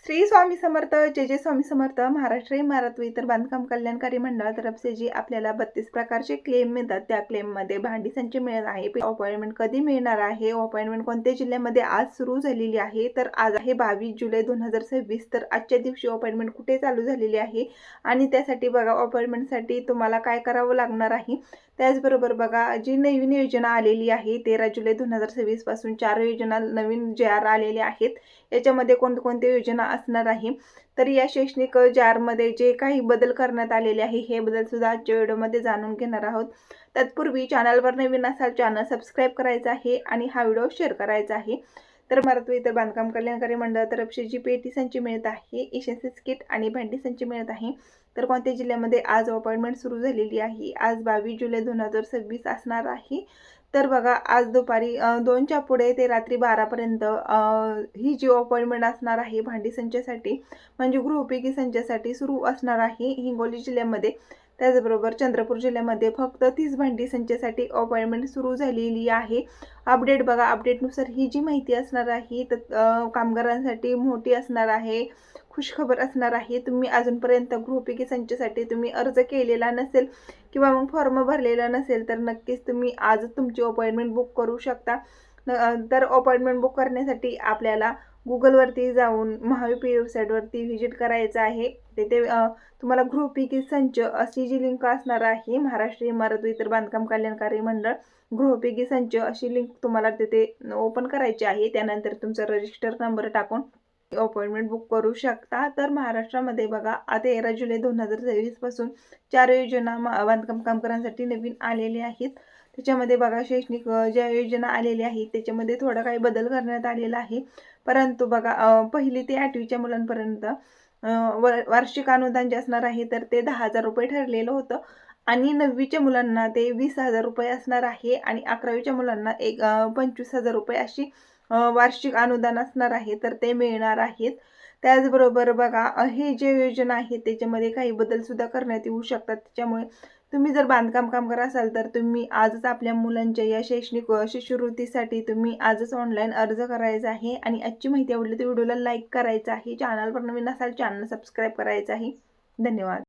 श्री स्वामी समर्थ, जय जय स्वामी समर्थ. महाराष्ट्र इमारत व इतर बांधकाम कल्याणकारी मंडळातर्फे जी आपल्याला 32 प्रकारचे क्लेम मिळतात, त्या क्लेममध्ये भांडी संच मिळत आहे. अपॉइंटमेंट कधी मिळणार आहे, अपॉइंटमेंट कोणत्या जिल्ह्यामध्ये आज सुरू झालेली आहे, तर आज आहे 22 जुलै 2026. तर आजच्या दिवशी अपॉइंटमेंट कुठे चालू झालेली आहे आणि त्यासाठी बघा अपॉइंटमेंटसाठी तुम्हाला काय करावं लागणार आहे. त्याचबरोबर बघा जी नवीन योजना आलेली आहे 13 जुलै 2026 पासून 4 योजना नवीन JR आलेले आहेत. याच्यामध्ये कोणकोणत्या योजना असणार आहे, तर या शैक्षणिक JR जे काही बदल करण्यात आलेले आहे हे बदल सुद्धा आजच्या व्हिडिओमध्ये जाणून घेणार आहोत. तत्पूर्वी चॅनलवर नवीन असाल चॅनल सबस्क्राईब करायचं आहे आणि हा व्हिडिओ शेअर करायचा आहे. तर भारत व इतर बांधकाम कल्याणकारी मंडळातर्फे जी पेटी संच मिळत आहे, इसेन्शियल्स किट आणि भांडी संच मिळत आहे. तर कोणत्या जिल्ह्यामध्ये आज अपॉइंटमेंट सुरू झालेली आहे, आज 22 जुलै 2026 असणार आहे. तर बघा आज दुपारी 2च्या पुढे ते रात्री 12पर्यंत ही जी अपॉइंटमेंट असणार आहे भांडी संचासाठी म्हणजे गृहोपयोगी संचासाठी सुरू असणार आहे हिंगोली जिल्ह्यामध्ये. त्याचबरोबर चंद्रपूर जिल्ह्यामध्ये फक्त 30 भांडी संचासाठी अपॉइंटमेंट सुरू झालेली आहे. अपडेट बघा, अपडेटनुसार ही जी माहिती असणार आहे तर कामगारांसाठी मोठी असणार आहे, खुशखबर असणार आहे. तुम्ही अजूनपर्यंत गृहोपयोगी संचासाठी तुम्ही अर्ज केलेला नसेल किंवा मग फॉर्म भरलेला नसेल तर नक्कीच तुम्ही आजच तुमची अपॉइंटमेंट बुक करू शकता. तर अपॉइंटमेंट बुक करण्यासाठी आपल्याला गुगलवरती जाऊन महायुपी वेबसाईटवरती व्हिजिट करायचं आहे. तिथे तुम्हाला गृहोपयोगी संच अशी जी लिंक असणार आहे, महाराष्ट्र इमारत व इतर बांधकाम कल्याणकारी मंडळ गृहोपयोगी संच अशी लिंक तुम्हाला तिथे ओपन करायची आहे. त्यानंतर तुमचा रजिस्टर नंबर टाकून अपॉइंटमेंट बुक करू शकता. तर महाराष्ट्रामध्ये बघा 13 जुलै 2026 पासून 4 योजना बांधकाम कामगारांसाठी नवीन आलेल्या आहेत. त्याच्यामध्ये बघा शैक्षणिक ज्या योजना आलेल्या आहेत त्याच्यामध्ये थोडा काही बदल करण्यात आलेला आहे. परंतु बघा 1ली ते 8वीच्या मुलांपर्यंत वार्षिक अनुदान जे असणार आहे तर ते 10,000 रुपये ठरलेलं होतं आणि 9वीच्या मुलांना ते 20,000 रुपये असणार आहे आणि 11वीच्या मुलांना 25,000 रुपये अशी वार्षिक अनुदान असणार आहे, तर ते मिळणार आहेत. त्याचबरोबर बघा हे जे योजना आहेत त्याच्यामध्ये काही बदल सुद्धा करण्यात येऊ शकतात. त्याच्यामुळे तुम्ही जर बांधकाम कामगार असाल तर तुम्ही आजच आपल्या मुलांच्या या शैक्षणिक शिष्यवृत्तीसाठी तुम्ही आजच ऑनलाईन अर्ज करायचा आहे. आणि आजची माहिती आवडली तर व्हिडिओला लाईक करायचं आहे. चॅनलवर नवीन असाल चॅनल सबस्क्राईब करायचं आहे. धन्यवाद.